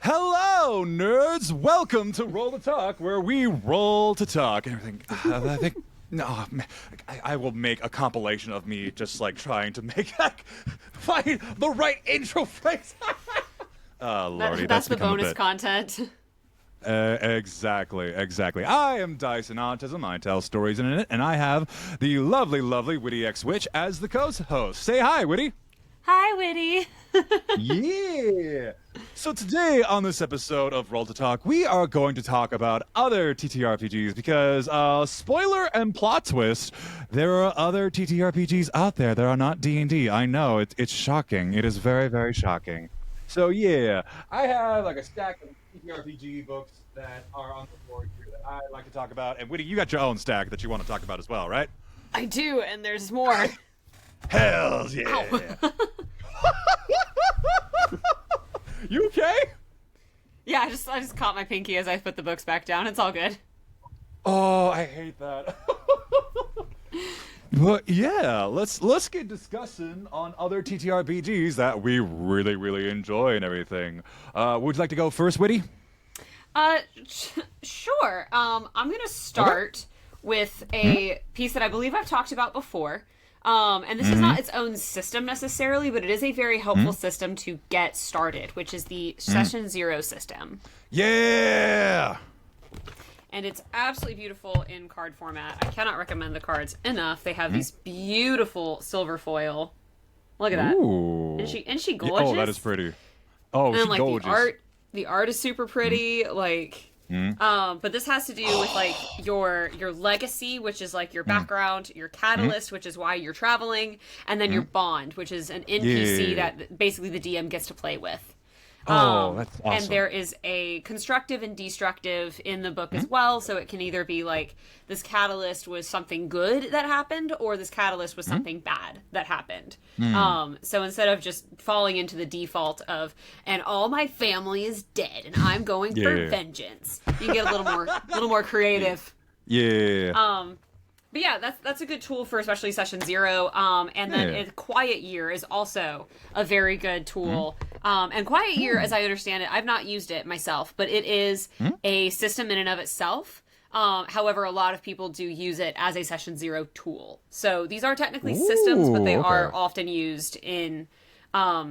Hello, nerds! Welcome to Roll to Talk, where we roll to talk and everything. I think, no, I will make a compilation of me just like trying to make find the right intro phrase. Lordy, that's the bonus bit. content. Exactly. I am Dice&Autism. I tell stories in it, and I have the lovely Witty X Witch as the co-host. Say hi, Witty. Hi, Witty. Yeah. So today on this episode of Roll to Talk, we are going to talk about other TTRPGs because, spoiler and plot twist, there are other TTRPGs out there that are not D&D. I know, it's shocking. It is very, very shocking. So yeah, I have like a stack of TTRPG books that are on the board here that I like to talk about. And Witty, you got your own stack that you want to talk about as well, right? I do, and there's more. Hells yeah. You okay? Yeah, I just caught my pinky as I put the books back down. It's all good. Oh, I hate that. But yeah, let's get discussing on other TTRPGs that we really enjoy and everything. Would you like to go first, Witty? Sure. I'm gonna start with a piece that I believe I've talked about before. And this is not its own system necessarily, but it is a very helpful system to get started, which is the Session Zero system. Yeah! And it's absolutely beautiful in card format. I cannot recommend the cards enough. They have these beautiful silver foil. Look at that. Ooh. Isn't she gorgeous? Oh, that is pretty. Oh, and she's like gorgeous. the art is super pretty. But this has to do with like your legacy, which is like your background, your catalyst, which is why you're traveling, and then your bond, which is an NPC that basically the DM gets to play with. Oh, that's awesome. And there is a constructive and destructive in the book as well, so it can either be like this catalyst was something good that happened, or this catalyst was something bad that happened. So instead of just falling into the default of, and all my family is dead, and I'm going for vengeance, you can get a little more creative. Yeah. But yeah, that's a good tool for especially Session Zero. And then Quiet Year is also a very good tool. And Quiet Year, as I understand it, I've not used it myself, but it is a system in and of itself. However, a lot of people do use it as a Session Zero tool. So these are technically systems, but they are often used in a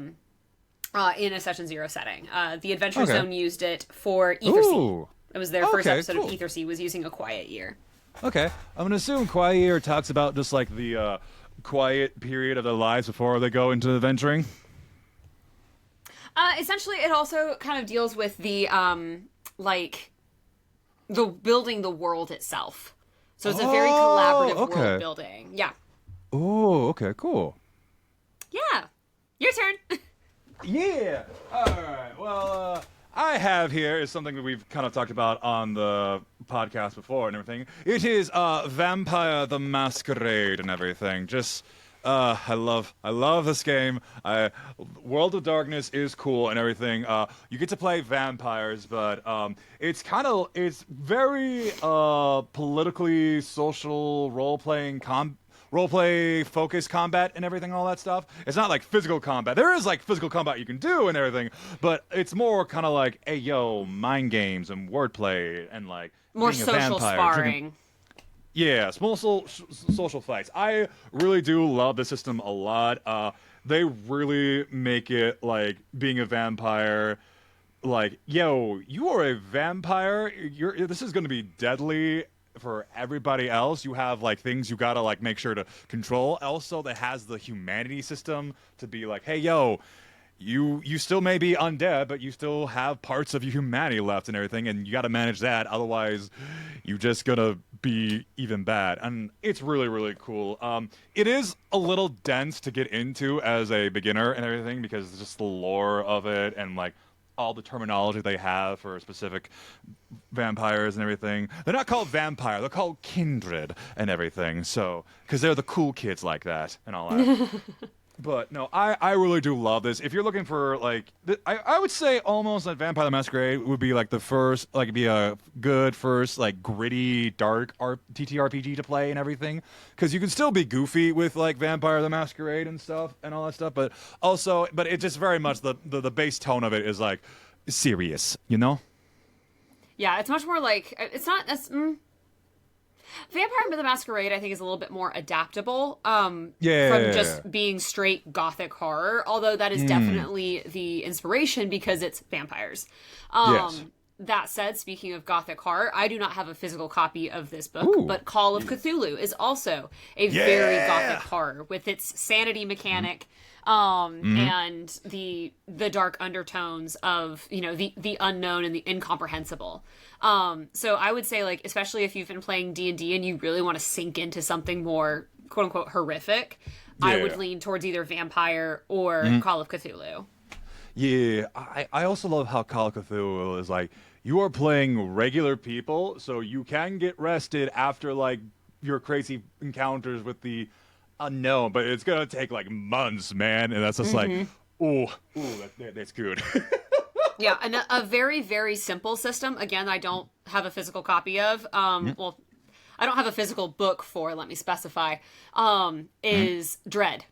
Session Zero setting. The Adventure Zone used it for Ether Sea. It was their first episode of Ether Sea was using a Quiet Year. Okay, I'm gonna assume Quiet Year talks about just like the quiet period of their lives before they go into adventuring. Essentially, it also kind of deals with the the building the world itself. So it's a very collaborative world building. Yeah. Oh, okay, cool. Yeah, your turn. Yeah. All right. Well, I have here is something that we've kind of talked about on the podcast before and everything. It is Vampire the Masquerade and everything. Just I love this game. World of Darkness is cool and everything. You get to play vampires, but it's very politically social role-play focused combat and everything, all that stuff. It's not like physical combat. There is like physical combat you can do and everything, but it's more kind of like, hey, yo, mind games and wordplay and like more being a social vampire, sparring. Yeah, small social fights. I really do love the system a lot. They really make it like being a vampire. Like, yo, you are a vampire. This is going to be deadly for everybody else. You have like things you gotta like make sure to control. Also, that has the humanity system to be like, hey, yo, you still may be undead, but you still have parts of your humanity left and everything, and you got to manage that. Otherwise, you're just gonna be even bad. And it's really cool. It is a little dense to get into as a beginner and everything because it's just the lore of it and like all the terminology they have for specific vampires and everything. They're not called vampire, they're called kindred and everything. So, because they're the cool kids like that and all that. But no, I really do love this. If you're looking for like, I would say almost like Vampire the Masquerade would be like the first, like be a good first like gritty, dark TTRPG to play and everything. Because you can still be goofy with like Vampire the Masquerade and stuff and all that stuff. But also, but it just very much the base tone of it is like serious, you know? Yeah, it's much more like it's not as Vampire the Masquerade, I think, is a little bit more adaptable from just being straight gothic horror, although that is definitely the inspiration because it's vampires. Yes. That said, speaking of gothic horror, I do not have a physical copy of this book, Ooh. but Call of Cthulhu is also a very gothic horror with its sanity mechanic. And the dark undertones of, you know, the unknown and the incomprehensible. So I would say, like, especially if you've been playing D&D and you really want to sink into something more quote unquote horrific, I would lean towards either Vampire or Call of Cthulhu. Yeah, I also love how Call of Cthulhu is like, you are playing regular people, so you can get rested after, like, your crazy encounters with the unknown, but it's gonna take, like, months, man, and that's just like, that's good. Yeah, and a very, very simple system, again, I don't have a physical copy of, well, I don't have a physical book for, let me specify, is Dread.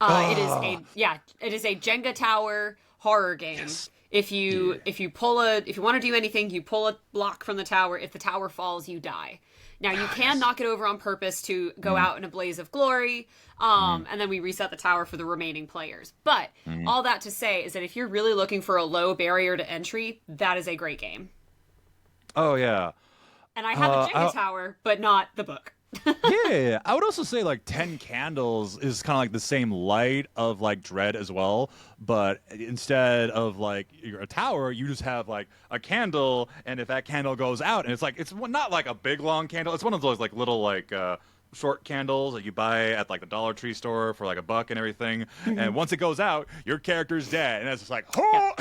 It is a Jenga tower horror game. Yes. If you want to do anything, you pull a block from the tower. If the tower falls, you die. Now you can knock it over on purpose to go out in a blaze of glory, and then we reset the tower for the remaining players. But all that to say is that if you're really looking for a low barrier to entry, that is a great game. Oh yeah. And I have a Jenga tower, but not the book. Yeah, I would also say, like, 10 Candles is kind of like the same light of, like, Dread as well, but instead of, like, you're a tower, you just have, like, a candle, and if that candle goes out, and it's not like a big long candle, it's one of those, like, little, like, short candles that you buy at, like, the Dollar Tree store for, like, $1 and everything, and once it goes out, your character's dead, and it's just like, oh!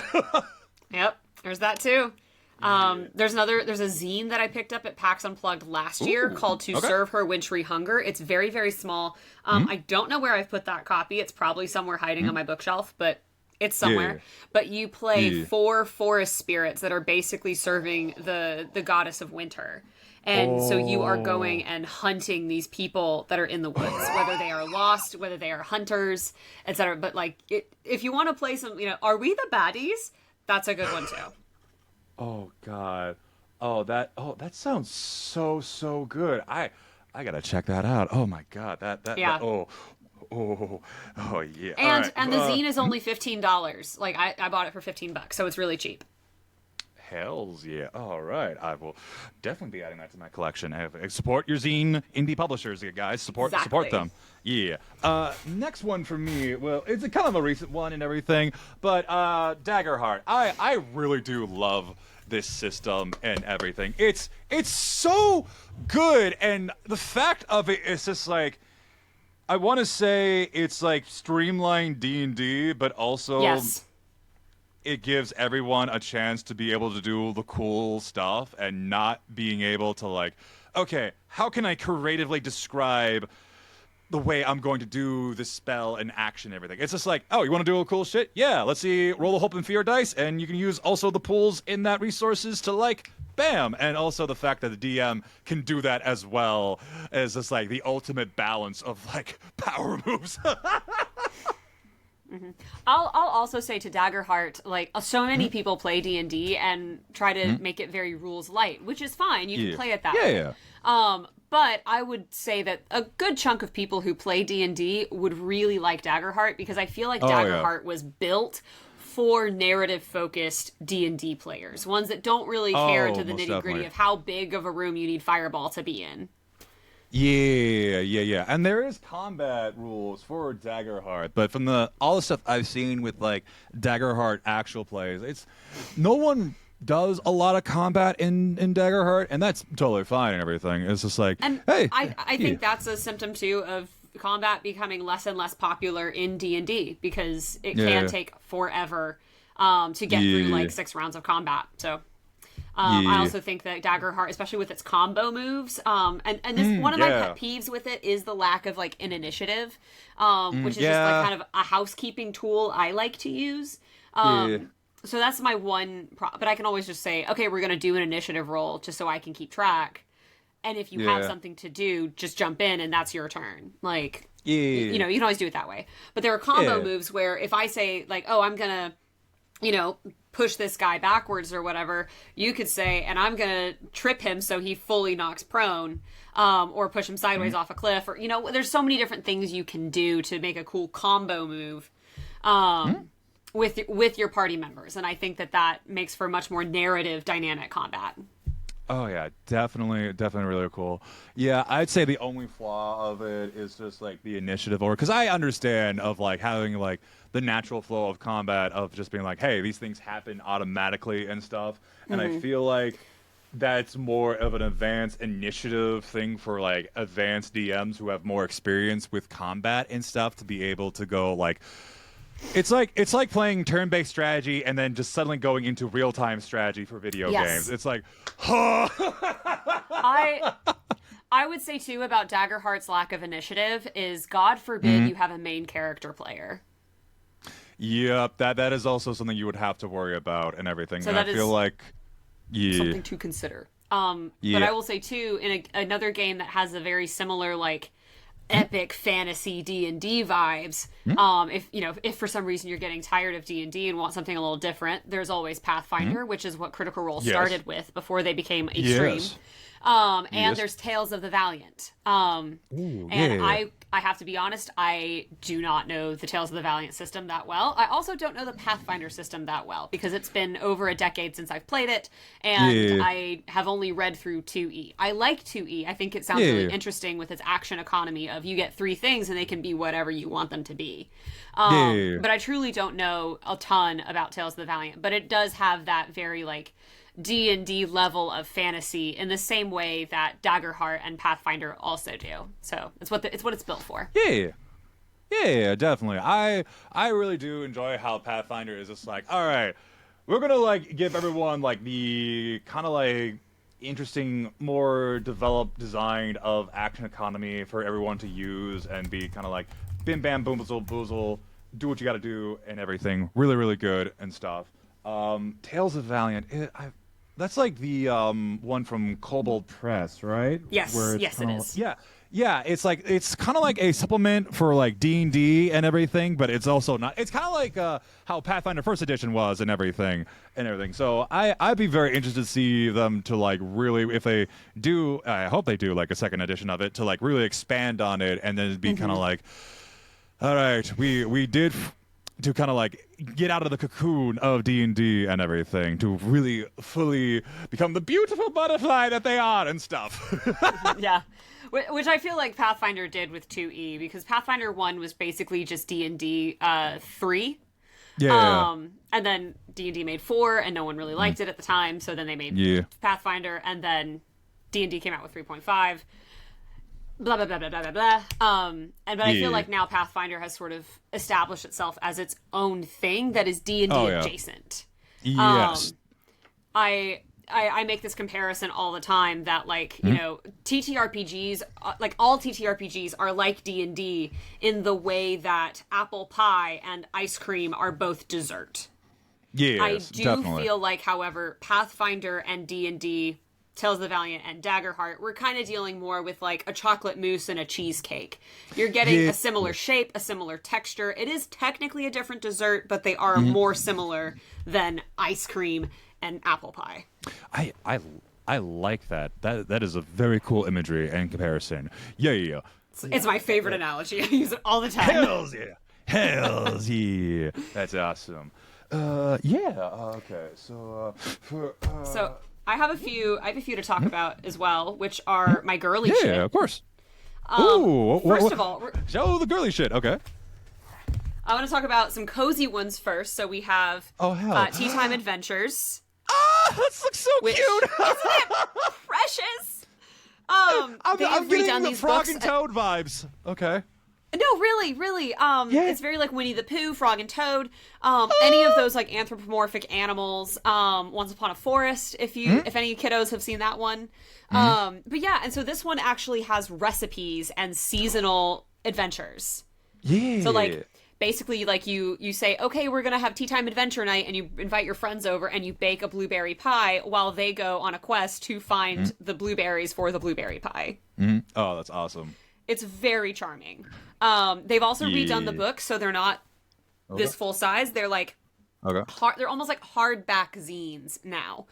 Yep, there's that too. There's a zine that I picked up at PAX Unplugged last year called To Serve Her Wintry Hunger. It's very, very small. I don't know where I've put that copy. It's probably somewhere hiding on my bookshelf, but it's somewhere. Yeah. But you play 4 forest spirits that are basically serving the goddess of winter. And so you are going and hunting these people that are in the woods, whether they are lost, whether they are hunters, etc. But, like, if you want to play some, you know, are we the baddies? That's a good one too. Oh God. That sounds so good. I gotta check that out. Oh my God. Yeah. Yeah. And the zine is only $15. Like, I bought it for $15, so it's really cheap. Hells yeah. All right. I will definitely be adding that to my collection. Support your zine indie publishers, you guys. Support them. Yeah. Next one for me, well, it's a kind of a recent one and everything, but Daggerheart. I really do love this system and everything. It's so good, and the fact of it is just like, I want to say it's like streamlined D&D, but also it gives everyone a chance to be able to do the cool stuff and not being able to, like, okay, how can I creatively describe the way I'm going to do this spell and action and everything? It's just like, oh, you want to do a cool shit? Yeah, let's see, roll a hope and fear dice, and you can use also the pools in that resources to, like, bam. And also the fact that the DM can do that as well as just, like, the ultimate balance of, like, power moves. I'll also say to Daggerheart, like, so many people play D&D and try to make it very rules light, which is fine. You can play it that way. But I would say that a good chunk of people who play D&D would really like Daggerheart, because I feel like Daggerheart was built for narrative-focused D&D players, ones that don't really care into the nitty-gritty of how big of a room you need Fireball to be in. Yeah. And there is combat rules for Daggerheart, but from all the stuff I've seen with, like, Daggerheart actual plays, it's no one does a lot of combat in Daggerheart, and that's totally fine and everything. It's just like, and hey, I think that's a symptom too of combat becoming less and less popular in D&D, because it can take forever to get through, like, 6 rounds of combat. So I also think that Daggerheart, especially with its combo moves, and this one of my pet peeves with it is the lack of, like, an initiative, which is just, like, kind of a housekeeping tool I like to use. So that's my one but I can always just say, okay, we're going to do an initiative roll just so I can keep track. And if you have something to do, just jump in and that's your turn. Like, you know, you can always do it that way. But there are combo moves where if I say, like, oh, I'm going to, you know, push this guy backwards or whatever, you could say, and I'm gonna trip him so he fully knocks prone, or push him sideways off a cliff, or there's so many different things you can do to make a cool combo move with your party members, and I think that makes for much more narrative dynamic combat. Oh yeah, definitely really cool. Yeah, I'd say the only flaw of it is just like the initiative order, because I understand of like having like the natural flow of combat of just being like, hey, these things happen automatically and stuff, and I feel like that's more of an advanced initiative thing for like advanced DMs who have more experience with combat and stuff to be able to go like. It's like playing turn-based strategy and then just suddenly going into real-time strategy for video games. It's like, I would say too about Daggerheart's lack of initiative is, God forbid you have a main character player. Yep, that is also something you would have to worry about and everything. So and that I feel like something to consider. But I will say too, in another game that has a very similar like epic fantasy D&D vibes, if for some reason you're getting tired of D&D and want something a little different, there's always Pathfinder, which is what Critical Role started with before they became Extreme. And there's Tales of the Valiant. I have to be honest, I do not know the Tales of the Valiant system that well. I also don't know the Pathfinder system that well, because it's been over a decade since I've played it, and I have only read through 2E. I like 2E. I think it sounds really interesting with its action economy of you get 3 things and they can be whatever you want them to be. But I truly don't know a ton about Tales of the Valiant, but it does have that very like D&D level of fantasy in the same way that Daggerheart and Pathfinder also do. So it's what it's built for. Yeah, definitely. I really do enjoy how Pathfinder is just like, all right, we're gonna like give everyone like the kind of like interesting, more developed design of action economy for everyone to use and be kind of like bim bam boom boozle boozle, do what you got to do and everything. Really, really good and stuff. Tales of Valiant. That's like the one from Kobold Press, right? Yes, yes, it is. Yeah. It's kind of like a supplement for like D&D and everything, but it's also not. It's kind of like how Pathfinder First Edition was and everything. So I'd be very interested to see them to like really, if they do, I hope they do like a second edition of it to like really expand on it and then be kind of like, all right, we did. To kind of like get out of the cocoon of D&D and everything to really fully become the beautiful butterfly that they are and stuff. Yeah, which I feel like Pathfinder did with 2E, because Pathfinder 1 was basically just D&D 3. Yeah. And then D&D made 4 and no one really liked it at the time, so then they made Pathfinder, and then D&D came out with 3.5. Blah blah blah blah blah blah. But I feel like now Pathfinder has sort of established itself as its own thing that is D&D adjacent. Yes. I make this comparison all the time that like TTRPGs, like all TTRPGs are like D&D in the way that apple pie and ice cream are both dessert. Yes, I do definitely. feel like, however, Pathfinder and D&D, Tales of the Valiant and Daggerheart, we're kind of dealing more with like a chocolate mousse and a cheesecake. You're getting a similar shape, a similar texture. It is technically a different dessert, but they are more similar than ice cream and apple pie. I like that. That is a very cool imagery and comparison. Yeah. It's my favorite analogy. I use it all the time. Hells yeah. That's awesome. Okay. So I have a few to talk about as well, which are my girly shit. Yeah, of course. First of all, show the girly shit. Okay. I want to talk about some cozy ones first. So we have Tea Time Adventures. This looks so cute. Isn't it precious? I'm getting the these Frog books and Toad vibes. Okay. No, really. It's very like Winnie the Pooh, Frog and Toad. Any of those like anthropomorphic animals. Once Upon a Forest, if any kiddos have seen that one. But yeah, and so this one actually has recipes and seasonal adventures. Yeah. So like basically like you say, okay, we're gonna have tea time adventure night, and you invite your friends over and you bake a blueberry pie while they go on a quest to find the blueberries for the blueberry pie. Oh, that's awesome. It's very charming. They've also redone the book, so they're not this full size. They're like Okay. they're almost like hardback zines now.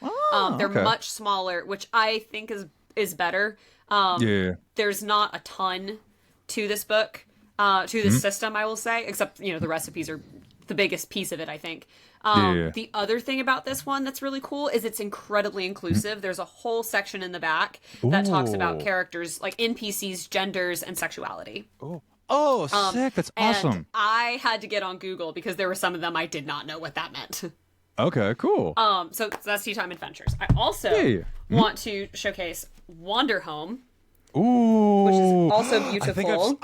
They're okay. much smaller, which I think is better. There's not a ton to this book, to this system, I will say, except the recipes are the biggest piece of it, I think. The other thing about this one that's really cool is it's incredibly inclusive. There's a whole section in the back that talks about characters, like NPCs, genders, and sexuality. Oh, sick! That's awesome. And I had to get on Google because there were some of them I did not know what that meant. Okay, cool. So that's Tea Time Adventures. I also want to showcase Wander Home, which is also beautiful.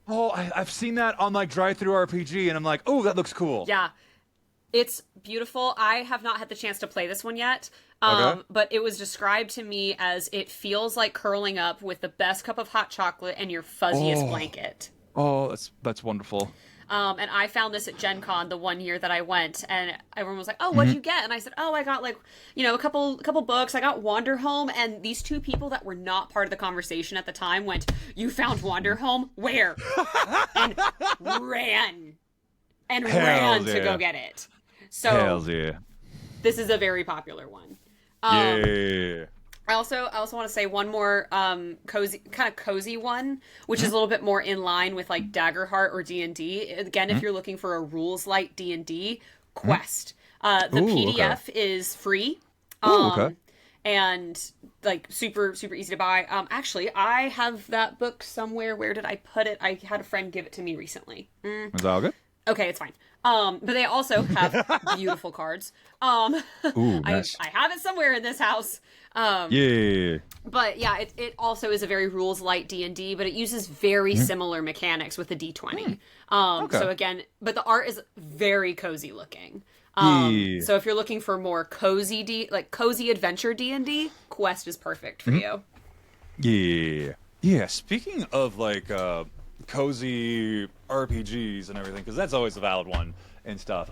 I've seen that on like Drive-Thru RPG, and I'm like, oh, that looks cool. Yeah, it's beautiful. I have not had the chance to play this one yet, but it was described to me as it feels like curling up with the best cup of hot chocolate and your fuzziest blanket. Oh, that's wonderful. And I found this at Gen Con the one year that I went, and everyone was like, oh, what'd you get? And I said, oh, I got like, a couple books. I got Wander Home, and these two people that were not part of the conversation at the time went, you found Wander Home? Where? And ran to go get it. So this is a very popular one. I also want to say one more cozy one, which is a little bit more in line with like Daggerheart or D&D. Again, if you're looking for a rules light D&D, Quest. The PDF is free. And like super easy to buy. Actually, I have that book somewhere. Where did I put it? I had a friend give it to me recently. Is that all good? Okay, it's fine. But they also have beautiful cards. Nice. I have it somewhere in this house. But yeah, it also is a very rules light D&D, but it uses very similar mechanics with the D20. So again, but the art is very cozy looking. So if you're looking for more cozy cozy adventure D&D, Quest is perfect for you. Yeah. Speaking of like cozy RPGs and everything, because that's always a valid one and stuff.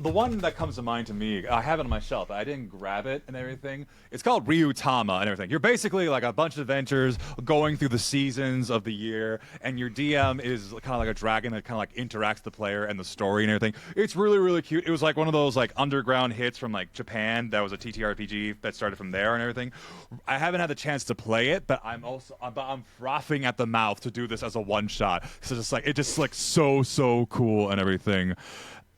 The one that comes to mind to me, I have it on my shelf, but I didn't grab it and everything. It's called Ryutama and everything. You're basically like a bunch of adventures going through the seasons of the year, and your DM is kind of like a dragon that kind of like interacts with the player and the story and everything. It's really, really cute. It was like one of those like underground hits from like Japan that was a TTRPG that started from there and everything. I haven't had the chance to play it, but I'm frothing at the mouth to do this as a one shot. So it just like so cool and everything.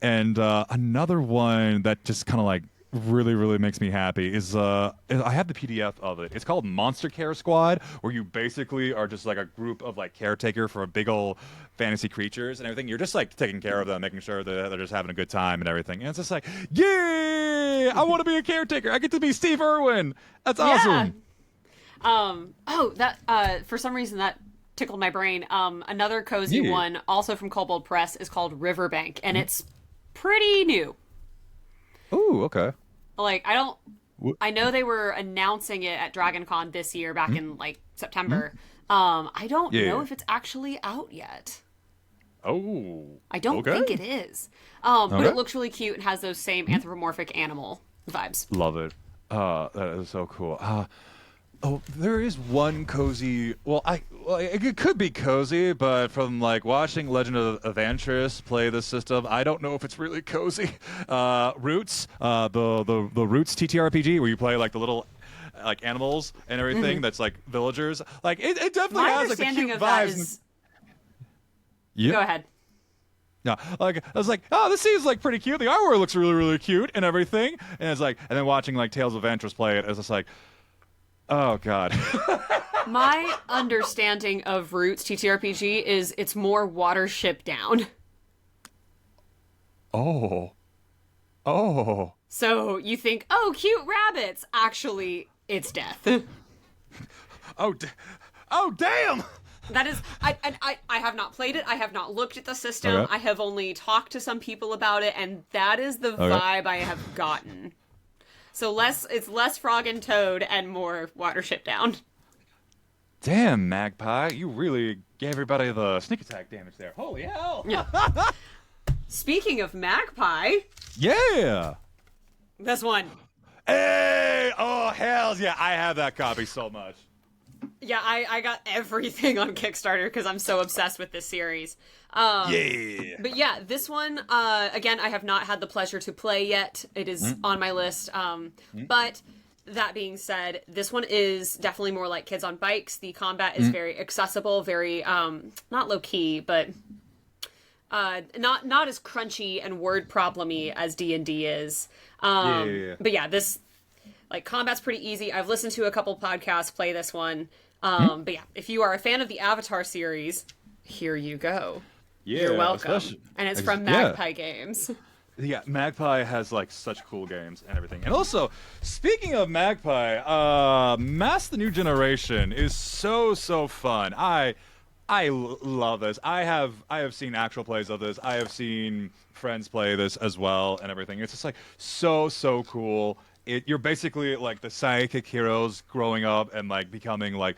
And another one that just kind of like really, really makes me happy is I have the PDF of it. It's called Monster Care Squad, where you basically are just like a group of like caretaker for big old fantasy creatures and everything. You're just like taking care of them, making sure that they're just having a good time and everything. And it's just like, yeah, I want to be a caretaker. I get to be Steve Irwin. That's awesome. For some reason that tickled my brain. Another cozy one, also from Kobold Press, is called Riverbank, and it's pretty new. Ooh, okay. Like, I know they were announcing it at Dragon Con this year, back in like September. I don't know if it's actually out yet. Oh. I don't think it is. But it looks really cute and has those same anthropomorphic animal vibes. Love it. That is so cool. There is one cozy. It could be cozy, but from like watching Legend of Evantris play this system, I don't know if it's really cozy. Roots, the Roots TTRPG, where you play like the little like animals and everything. That's like villagers. Like it definitely has like the cute vibes. Go ahead. Yeah, like I was like, oh, this seems like pretty cute. The artwork looks really, really cute and everything. And it's like, and then watching like Tales of Evantris play it, it's just like, oh God. My understanding of Roots TTRPG is it's more Watership Down. Oh. So you think, oh, cute rabbits. Actually, it's death. Oh, damn. That is, I have not played it. I have not looked at the system. Okay. I have only talked to some people about it, and that is the vibe I have gotten. So it's less Frog and Toad and more Watership Down. Damn, Magpie, you really gave everybody the sneak attack damage there. Holy hell! Yeah. Speaking of Magpie, yeah, this one. Hey! Oh hells yeah! I have that copy so much. Yeah, I got everything on Kickstarter because I'm so obsessed with this series. Yeah. But yeah, this one, again, I have not had the pleasure to play yet. It is on my list. But that being said, this one is definitely more like Kids on Bikes. The combat is very accessible, very, not low-key, but not as crunchy and word problem-y as D&D is. But yeah, this, like, combat's pretty easy. I've listened to a couple podcasts play this one. But yeah, if you are a fan of the Avatar series, here you go. Yeah, You're welcome. And it's from Magpie Games. Yeah, Magpie has like such cool games and everything. And also, speaking of Magpie, Mass the New Generation is so fun. I love this. I have seen actual plays of this. I have seen friends play this as well and everything. It's just like so cool. You're basically like the sidekick heroes growing up and like becoming like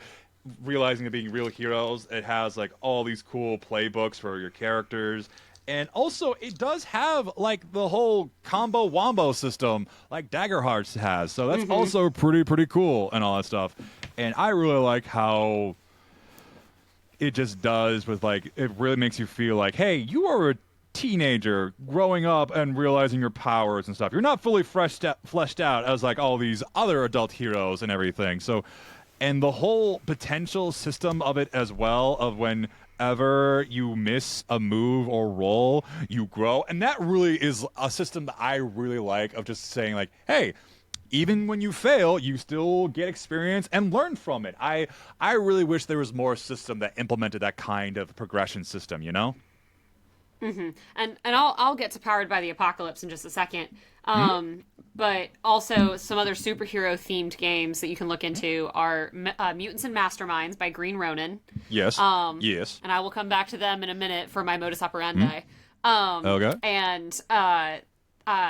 realizing that being real heroes. It has like all these cool playbooks for your characters. And also, it does have, like, the whole combo-wombo system, like Dagger Hearts has. So that's also pretty cool and all that stuff. And I really like how it just does with, like, it really makes you feel like, hey, you are a teenager growing up and realizing your powers and stuff. You're not fully fleshed out as, like, all these other adult heroes and everything. So, and the whole potential system of it as well, of whenever you miss a move or roll, you grow. And that really is a system that I really like, of just saying like, hey, even when you fail, you still get experience and learn from it. I really wish there was more system that implemented that kind of progression system, you know? And I'll get to Powered by the Apocalypse in just a second. But also some other superhero themed games that you can look into are Mutants and Masterminds by Green Ronin. Yes. Yes. And I will come back to them in a minute for my modus operandi. Okay. And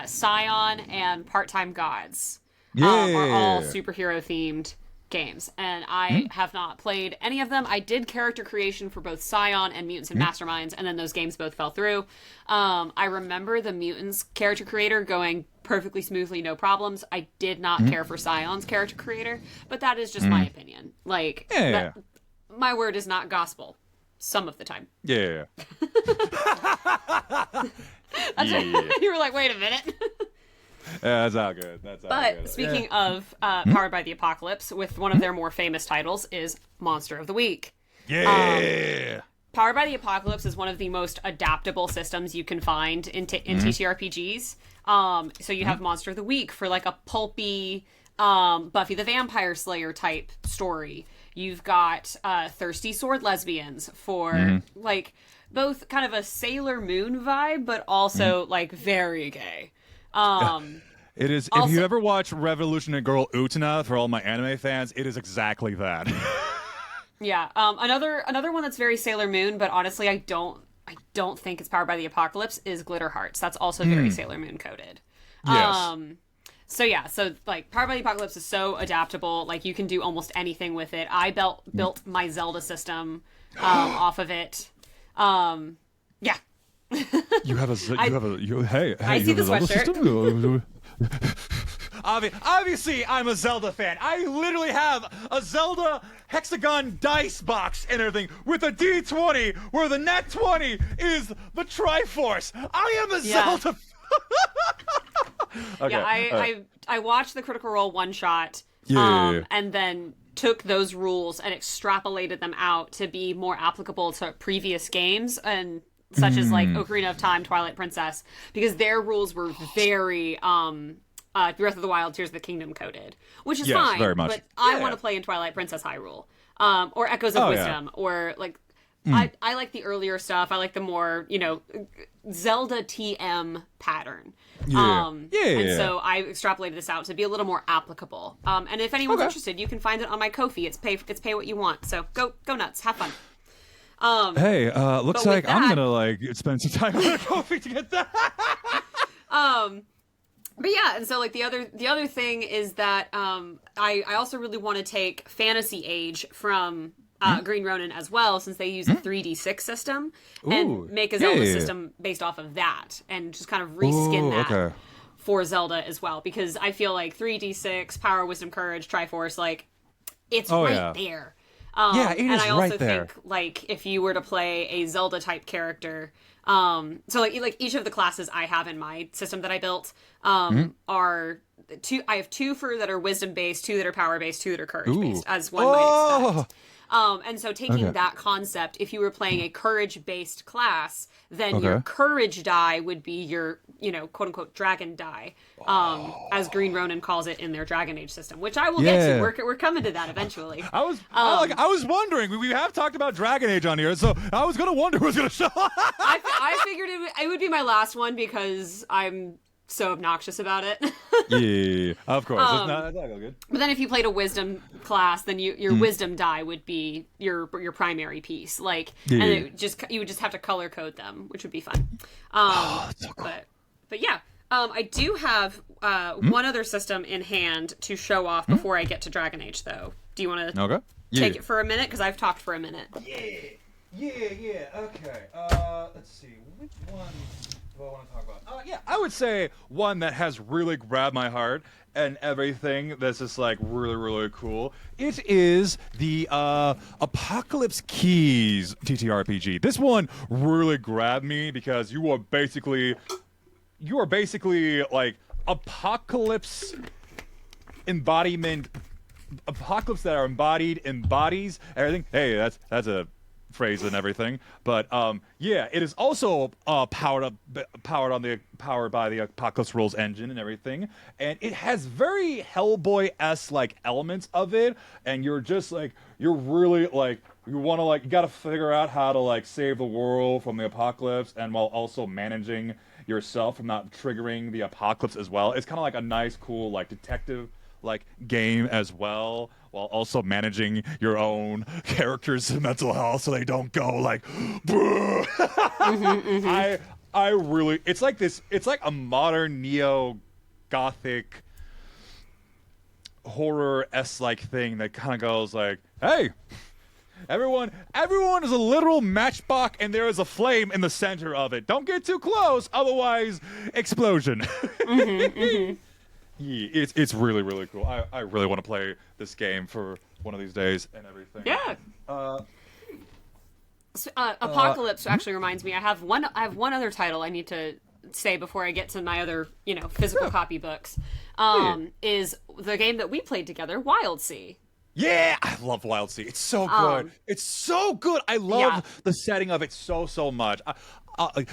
Scion and Part-Time Gods Yeah. are all superhero themed games, and I have not played any of them. I did character creation for both Scion and Mutants and Masterminds, and then those games both fell through. I remember the Mutants character creator going perfectly smoothly, no problems. I did not care for Scion's character creator, but that is just my opinion. Like, my word is not gospel some of the time. Yeah. You were like, wait a minute. Yeah, that's all good. That's all good. But speaking of Powered by the Apocalypse, with one of their more famous titles is Monster of the Week. Yeah. Powered by the Apocalypse is one of the most adaptable systems you can find in TTRPGs. So you have Monster of the Week for like a pulpy Buffy the Vampire Slayer type story. You've got Thirsty Sword Lesbians for like both kind of a Sailor Moon vibe, but also like very gay. It is. Also, if you ever watch Revolutionary Girl Utena, for all my anime fans, it is exactly that. Yeah. Another one that's very Sailor Moon, but honestly, I don't think it's Powered by the Apocalypse, is Glitter Hearts. That's also very Sailor Moon coded. Yes. So yeah, so like Powered by the Apocalypse is so adaptable. Like you can do almost anything with it. I built my Zelda system off of it. Yeah. You have a hey. I see the sweatshirt. Obviously, I'm a Zelda fan. I literally have a Zelda hexagon dice box and everything with a D20 where the nat 20 is the Triforce. I am a Zelda. Okay, yeah, I watched the Critical Role one shot, and then took those rules and extrapolated them out to be more applicable to previous games and such as like Ocarina of Time, Twilight Princess, because their rules were very Breath of the Wild, Tears of the Kingdom coded, which is fine. Very much. But I want to play in Twilight Princess Hyrule, or Echoes of Wisdom, or like I like the earlier stuff. I like the more Zelda TM pattern. And so I extrapolated this out to be a little more applicable. And if anyone's interested, you can find it on my Ko-fi. It's pay what you want. So go nuts, have fun. Hey, looks like I'm gonna spend some time on the Ko-fi to get that. But yeah, and so like the other thing is that I also really want to take Fantasy Age from Green Ronin as well, since they use a 3D6 system and make a Zelda system based off of that, and just kind of reskin that for Zelda as well, because I feel like 3D6, Power, Wisdom, Courage, Triforce, like it's right there. Yeah, it and is I also right there. think like if you were to play a Zelda type character, so like each of the classes I have in my system that I built are two. I have two that are wisdom based, two that are power based, two that are courage based, as one might expect. And so taking that concept, if you were playing a courage-based class, then your courage die would be your, quote-unquote dragon die, as Green Ronin calls it in their Dragon Age system, which I will get to. We're coming to that eventually. I was wondering. We have talked about Dragon Age on here, so I was gonna wonder who's gonna show up. I figured it would be my last one because I'm so obnoxious about it. Yeah, of course. It's not good. But then if you played a wisdom class, then your wisdom die would be your primary piece. Like, and you would just have to color code them, which would be fun. That's so cool. But yeah, I do have one other system in hand to show off before I get to Dragon Age, though. Do you want to take it for a minute? Because I've talked for a minute. Yeah. Okay. Let's see. Which one do I want to talk about? I would say one that has really grabbed my heart and everything. That's just like really, really cool. It is the Apocalypse Keys TTRPG. This one really grabbed me because you are basically like apocalypse embodiment. Apocalypse that are embodies everything. Hey, that's a phrase and everything, but it is also powered by the Apocalypse Rules engine and everything, and it has very Hellboy-esque like elements of it, and you're really like you gotta figure out how to like save the world from the apocalypse, and while also managing yourself from not triggering the apocalypse as well. It's kind of like a nice, cool like detective like game as well, while also managing your own characters' mental health so they don't go like I really it's like a modern neo-gothic horror-esque like thing that kind of goes like, hey, everyone is a literal matchbox and there is a flame in the center of it. Don't get too close, otherwise explosion. Yeah, it's really, really cool. I really want to play this game for one of these days and everything. Yeah. Apocalypse actually reminds me. I have one other title I need to say before I get to my other, physical copy books. Is the game that we played together, Wild Sea. Yeah, I love Wild Sea. It's so good. It's so good. I love the setting of it so much. Okay,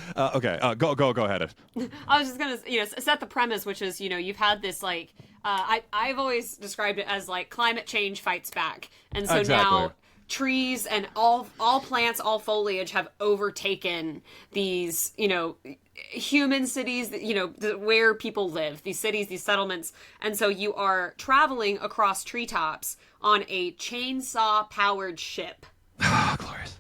go ahead. I was just gonna, set the premise, which is, you've had this like, I've always described it as like climate change fights back, and so now trees and all plants, all foliage have overtaken these, human cities, where people live, these cities, these settlements, and so you are traveling across treetops on a chainsaw-powered ship. Glorious.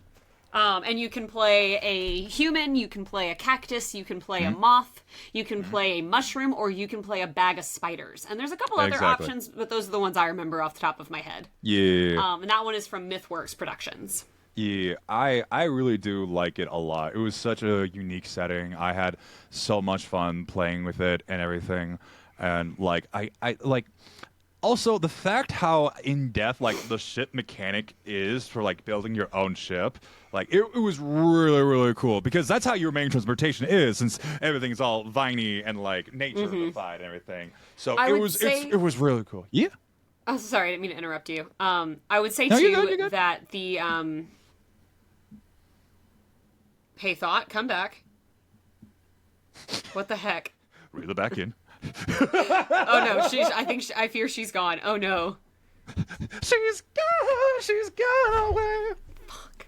And you can play a human, you can play a cactus, you can play a moth, you can play a mushroom, or you can play a bag of spiders. And there's a couple other options, but those are the ones I remember off the top of my head. Yeah. And that one is from MythWorks Productions. Yeah, I really do like it a lot. It was such a unique setting. I had so much fun playing with it and everything. And like I like also the fact how in depth like the ship mechanic is for like building your own ship. Like it was really, really cool because that's how your main transportation is, since everything is all viney and like nature-ified and everything. So it was really cool. Yeah. Oh, sorry, I didn't mean to interrupt you. I would say you're good. That the Hey, Thought, come back. What the heck? Reel it back in. Oh no, I fear she's gone. Oh no. She's gone away. Fuck.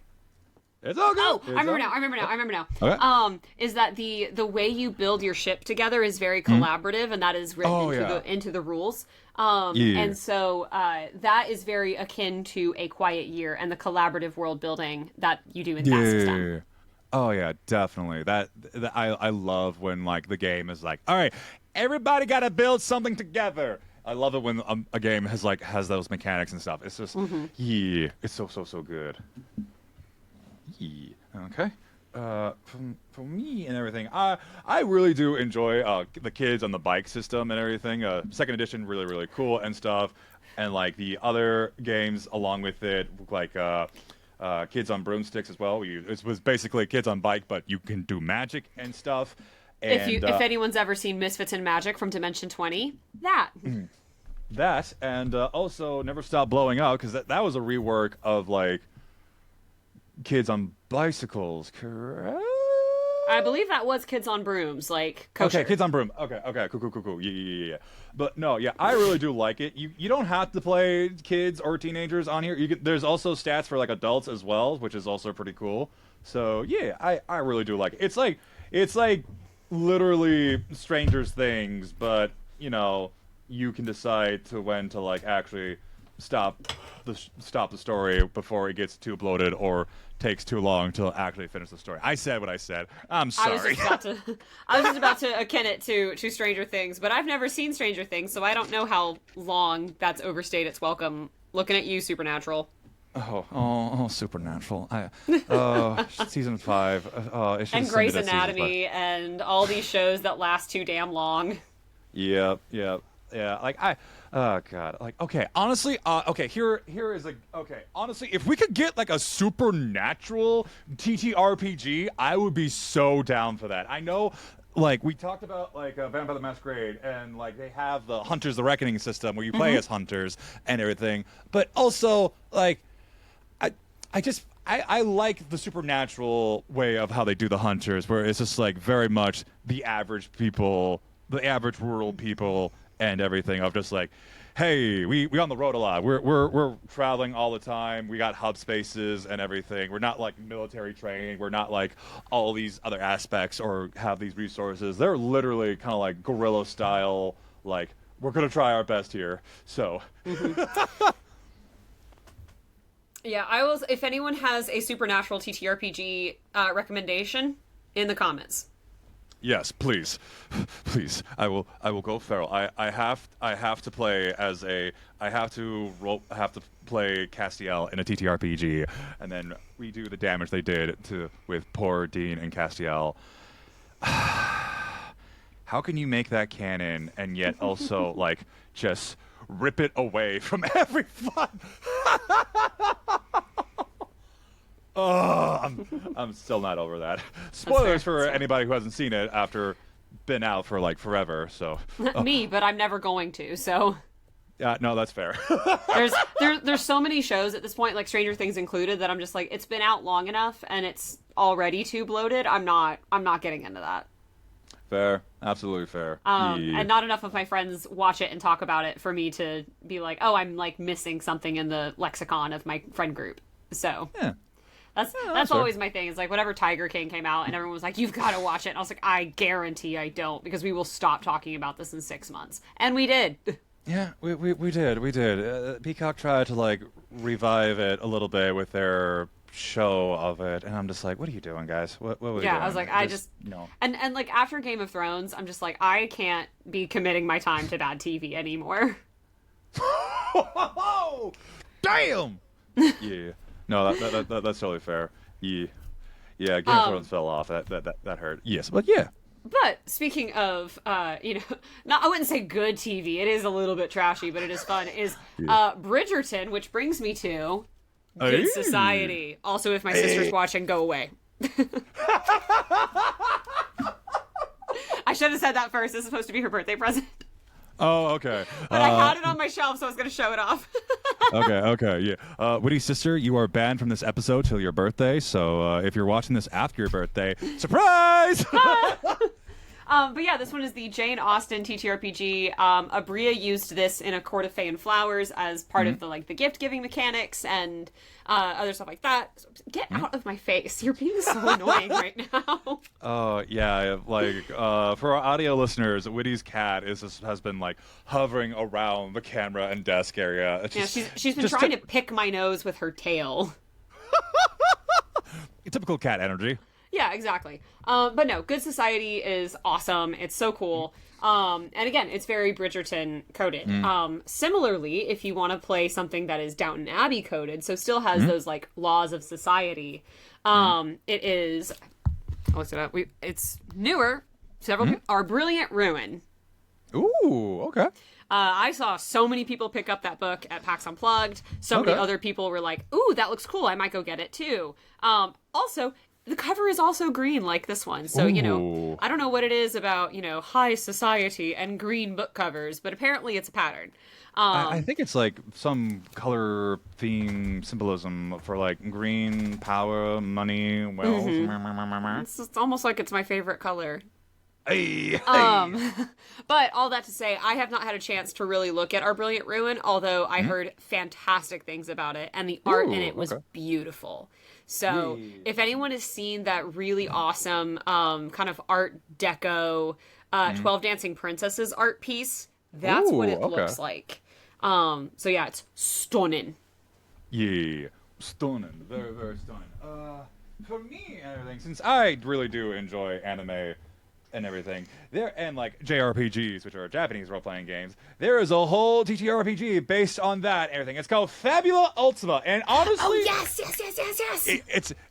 It's all good. Oh, I remember now. Okay. Is that the way you build your ship together is very collaborative, and that is written into the rules. And so that is very akin to A Quiet Year and the collaborative world building that you do in that system. Oh yeah, definitely. That I love when like the game is like, all right, everybody got to build something together. I love it when a game has those mechanics and stuff. It's just it's so good. Yeah. Okay. for me and everything, I really do enjoy the kids on the bike system and everything. Second edition, really really cool and stuff, and like the other games along with it, like kids on broomsticks as well. It was basically kids on bike, but you can do magic and stuff. And, if anyone's ever seen Misfits in Magic from Dimension 20, that. That, and also Never Stop Blowing Up, because that was a rework of like kids on bicycles, correct? I believe that was Kids on Brooms, like kosher. Okay, Kids on Broom. Okay, cool. Yeah. But no, yeah, I really do like it. You don't have to play kids or teenagers on here. There's also stats for like adults as well, which is also pretty cool. So yeah, I really do like it. It's like literally Stranger Things, but you know, you can decide when to like actually stop the story before it gets too bloated or takes too long to actually finish the story. I said what I said. I'm sorry. I was just about to akin it to Stranger Things, but I've never seen Stranger Things, so I don't know how long that's overstayed its welcome. Looking at you, Supernatural. Oh, Supernatural. Season 5. And Grey's Anatomy and all these shows that last too damn long. Yep. Yeah, like oh god, like okay, honestly, here is like okay, honestly, if we could get like a supernatural TTRPG, I would be so down for that. I know, like we talked about like Vampire the Masquerade, and like they have the Hunters the Reckoning system where you play as hunters and everything, but also like I like the supernatural way of how they do the hunters, where it's just like very much the average people, the average rural people. And everything of just like, hey, we on the road a lot. We're traveling all the time. We got hub spaces and everything. We're not like military trained. We're not like all these other aspects or have these resources. They're literally kind of like guerrilla style. Like we're gonna try our best here. So. Yeah, if anyone has a supernatural TTRPG recommendation, in the comments. Yes, please. I will go feral. I have to play I have to play Castiel in a TTRPG, and then redo the damage they did with poor Dean and Castiel. How can you make that canon and yet also like just rip it away from every fun? Oh, I'm still not over that. Spoilers for anybody who hasn't seen it after been out for like forever. So me, but I'm never going to. So yeah, no, that's fair. there's so many shows at this point, like Stranger Things included, that I'm just like, it's been out long enough and it's already too bloated. I'm not getting into that. Fair, absolutely fair. And not enough of my friends watch it and talk about it for me to be like, oh, I'm like missing something in the lexicon of my friend group. So yeah. That's always my thing. It's like whenever Tiger King came out and everyone was like, you've got to watch it. And I was like, I guarantee I don't, because we will stop talking about this in 6 months. And we did. Yeah, we did. Peacock tried to like revive it a little bit with their show of it, and I'm just like, what are you doing, guys? What were you doing? I was like, no. And like after Game of Thrones, I'm just like, I can't be committing my time to bad TV anymore. Damn. Yeah. No, that's totally fair. Yeah, Game of Thrones fell off. That hurt. Yes, but yeah. But speaking of, I wouldn't say good TV. It is a little bit trashy, but it is fun. Bridgerton, which brings me to Good Society. Also, if my sister's watching, go away. I should have said that first. This is supposed to be her birthday present. Oh, okay. But I had it on my shelf, so I was going to show it off. Okay, yeah. Witty sister, you are banned from this episode till your birthday, so if you're watching this after your birthday, surprise! But yeah, this one is the Jane Austen TTRPG. Abria used this in A Court of Fey and Flowers as part of the gift-giving mechanics and other stuff like that. So get out of my face. You're being so annoying right now. Oh, yeah. Like, for our audio listeners, Witty's cat has been, like, hovering around the camera and desk area. She's been trying to pick my nose with her tail. Typical cat energy. Yeah, exactly. But no, Good Society is awesome. It's so cool. And again, it's very Bridgerton coded. Similarly, if you want to play something that is Downton Abbey coded, so still has those like laws of society, it is I looked it up. It's newer. Our Brilliant Ruin. Ooh, okay. I saw so many people pick up that book at PAX Unplugged. So many other people were like, ooh, that looks cool. I might go get it too. Also, the cover is also green like this one. So, I don't know what it is about, high society and green book covers, but apparently it's a pattern. I think it's like some color theme symbolism for like green, power, money, wealth. It's almost like it's my favorite color. Hey. But all that to say, I have not had a chance to really look at Our Brilliant Ruin, although I heard fantastic things about it, and the art in it was beautiful. So if anyone has seen that really awesome kind of Art Deco 12 Dancing Princesses art piece, that's what it looks like. So yeah, it's stunning. Yeah, stunning. Very, very stunning. For me and everything, since I really do enjoy anime and everything, and like JRPGs, which are Japanese role-playing games, there is a whole TTRPG based on that and everything. It's called Fabula Ultima, and honestly,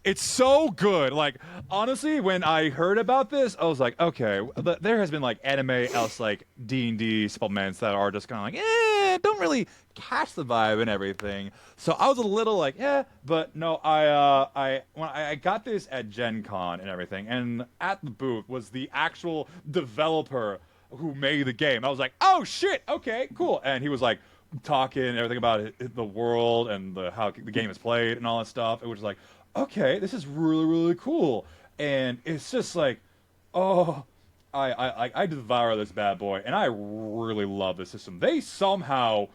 it's so good. Like, honestly, when I heard about this, I was like, okay, there has been like anime else like D&D supplements that are just kind of like, don't really catch the vibe and everything. So I was a little like, but no, when I got this at Gen Con and everything, and at the booth was the actual developer who made the game. I was like, oh shit, okay, cool. And he was like talking and everything about the world and how the game is played and all that stuff. It was like, okay, this is really, really cool. And it's just like, oh, I devour this bad boy, and I really love the system. They somehow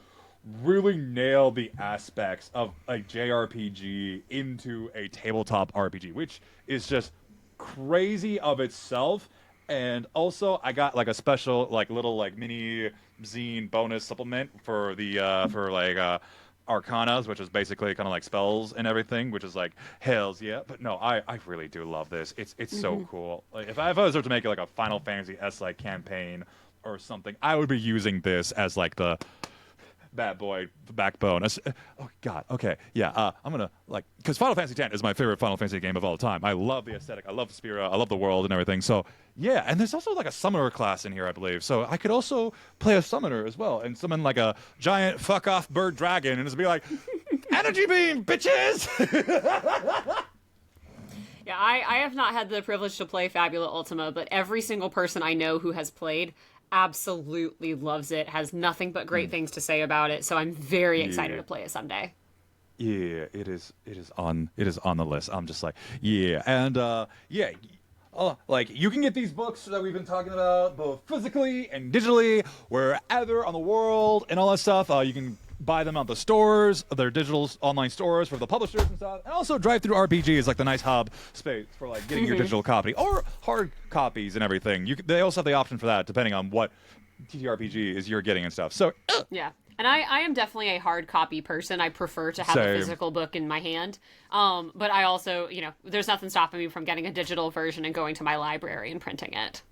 really nail the aspects of a JRPG into a tabletop RPG, which is just crazy of itself. And also, I got like a special, like little like mini zine bonus supplement for the Arcanas, which is basically kind of like spells and everything, which is like hells yeah. But no, I really do love this. It's so cool. Like if I was to make it like a Final Fantasy S like campaign or something, I would be using this as like the bad boy, the backbone. Oh God, okay, yeah. I'm gonna like, because Final Fantasy X is my favorite Final Fantasy game of all time. I love the aesthetic, I love the spirit, I love the world and everything. So yeah, and there's also like a summoner class in here, I believe. So I could also play a summoner as well and summon like a giant fuck off bird dragon and just be like, energy beam, bitches. Yeah, I have not had the privilege to play Fabula Ultima, but every single person I know who has played absolutely loves it, has nothing but great things to say about it, so I'm very excited to play it someday. Yeah, it is on the list. I'm just like, yeah. And like you can get these books that we've been talking about both physically and digitally wherever on the world and all that stuff. You can buy them at the stores, their digital online stores for the publishers and stuff, and also Drive Through RPG is like the nice hub space for like getting your digital copy or hard copies and everything. They also have the option for that depending on what TTRPG is you're getting and stuff. So yeah. And I am definitely a hard copy person. I prefer to have a physical book in my hand. But I also, there's nothing stopping me from getting a digital version and going to my library and printing it.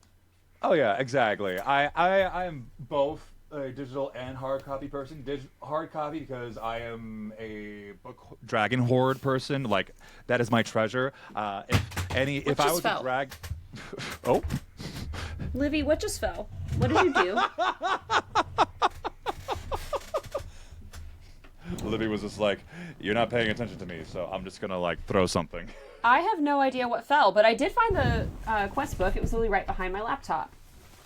Oh yeah, exactly. I am both a digital and hard copy person. Hard copy because I am a book dragon hoard person. Like that is my treasure. If I was a drag, oh, Livy, what just fell? What did you do? Livy was just like, you're not paying attention to me, so I'm just gonna like throw something. I have no idea what fell, but I did find the quest book. It was literally right behind my laptop.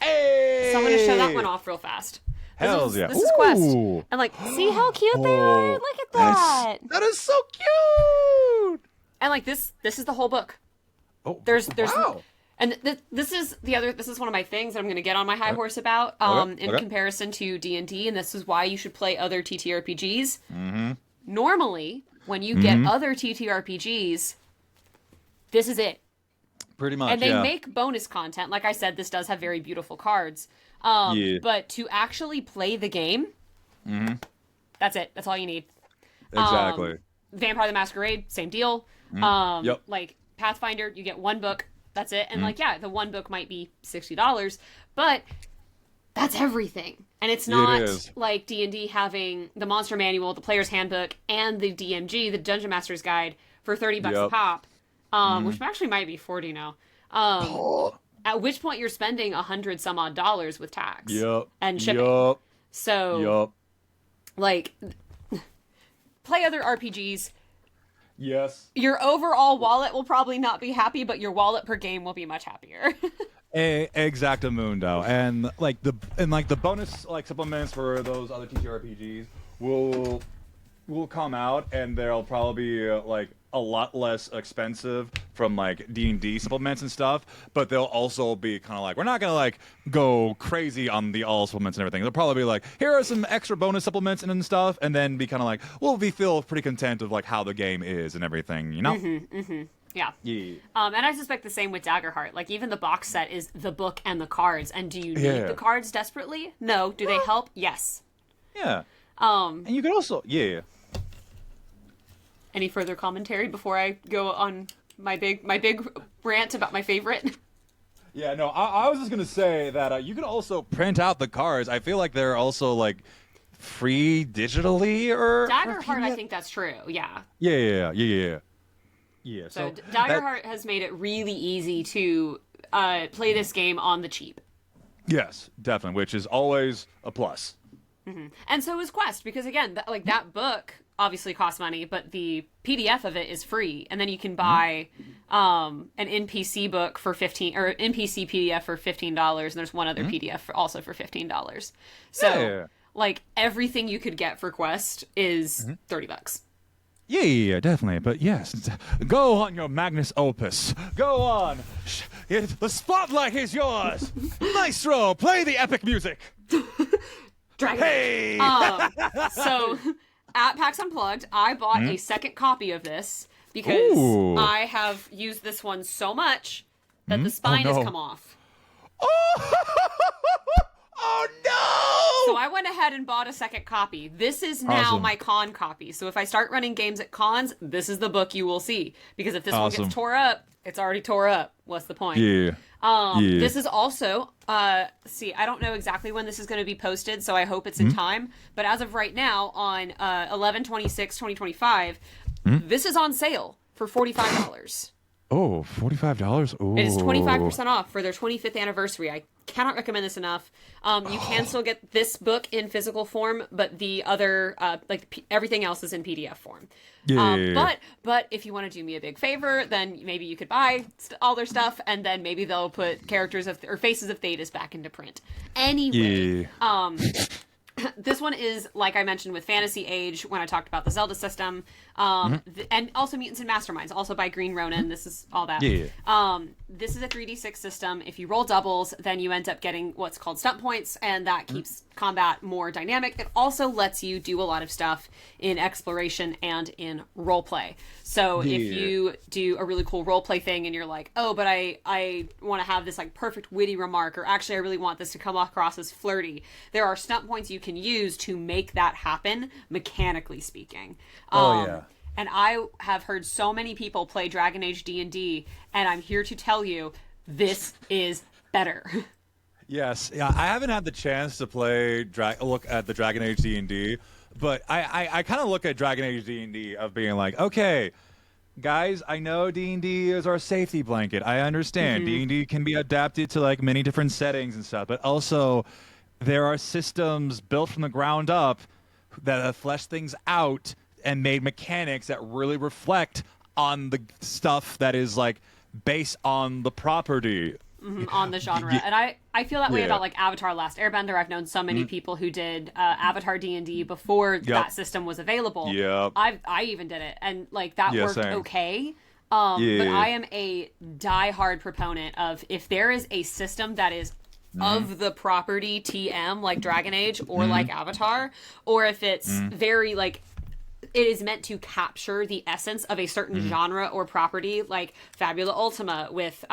Hey! So I'm gonna show that one off real fast. Hells yeah. This is Quest. And like, see how cute they are? Look at that. That is so cute. And like this is the whole book. Oh, there's wow. And this is one of my things that I'm going to get on my high horse about in comparison to D&D, and this is why you should play other TTRPGs. Mm-hmm. Normally, when you get other TTRPGs, this is it. Pretty much, and they make bonus content. Like I said, this does have very beautiful cards. But to actually play the game, that's it. That's all you need. Exactly. Vampire the Masquerade, same deal. Like Pathfinder, you get one book. That's it. And like, yeah, the one book might be $60, but that's everything. And it's not like D&D having the monster manual, the player's handbook, and the DMG, the Dungeon Master's Guide, for $30 a pop, which actually might be $40 now. At which point you're spending $100 some odd with tax and shipping. So, like, play other RPGs. Yes. Your overall wallet will probably not be happy, but your wallet per game will be much happier. Exactamundo. And the bonus supplements for those other TTRPGs will come out, and they'll probably be a lot less expensive from D&D supplements and stuff, but they'll also be kind of we're not gonna go crazy on the all supplements and everything. They'll probably be here are some extra bonus supplements and stuff, and then be kind of we'll feel pretty content of how the game is and everything, you know? Yeah. And I suspect the same with Daggerheart. Even the box set is the book and the cards, and do you need the cards desperately? No. Do they help? Yes. Yeah. And you could also Any further commentary before I go on my big rant about my favorite? Yeah, no, I was just gonna say that you can also print out the cards. I feel like they're also free digitally or Daggerheart. I think that's true. Yeah. Yeah. So Daggerheart has made it really easy to play this game on the cheap. Yes, definitely, which is always a plus. Mm-hmm. And so is Quest, because again, that book obviously costs money, but the PDF of it is free, and then you can buy an NPC book for NPC PDF for $15, and there's one other PDF also for $15. So everything you could get for Quest is $30. Yeah, definitely. But yes, go on your Magnus Opus. Go on. The spotlight is yours. Maestro, play the epic music. Dragon. Hey! So, at PAX Unplugged, I bought a second copy of this because I have used this one so much that the spine has come off. Oh no! So I went ahead and bought a second copy. This is now my con copy. So if I start running games at cons, this is the book you will see. Because if this one gets tore up, it's already tore up. What's the point? This is also, I don't know exactly when this is going to be posted, so I hope it's in time. But as of right now, on 11/26/2025, this is on sale for $45. Oh, $45? Oh. It is 25% off for their 25th anniversary. I cannot recommend this enough. You can still get this book in physical form, but the other, everything else is in PDF form. But if you want to do me a big favor, then maybe you could buy all their stuff, and then maybe they'll put Faces of Thetis back into print. Anyway, this one is, like I mentioned with Fantasy Age when I talked about the Zelda system, and also Mutants and Masterminds, also by Green Ronin. This is all that. This is a 3d6 system. If you roll doubles, then you end up getting what's called stunt points, and that keeps combat more dynamic. It also lets you do a lot of stuff in exploration and in roleplay. So if you do a really cool roleplay thing and you're like, oh, but I want to have this perfect witty remark, or actually I really want this to come across as flirty, there are stunt points you can use to make that happen, mechanically speaking. And I have heard so many people play Dragon Age D&D, and I'm here to tell you, this is better. Yes, yeah, I haven't had the chance to look at the Dragon Age D&D, but I kind of look at Dragon Age D&D of being okay, guys, I know D&D is our safety blanket. I understand D&D can be adapted to many different settings and stuff, but also there are systems built from the ground up that have fleshed things out and made mechanics that really reflect on the stuff that is based on the property. On the genre. And I feel that way about Avatar Last Airbender. I've known so many people who did Avatar D&D before that system was available. I even did it, and that worked okay. But I am a diehard proponent of, if there is a system that is of the property TM, like Dragon Age or like Avatar, or if it's very it is meant to capture the essence of a certain genre or property, like Fabula Ultima with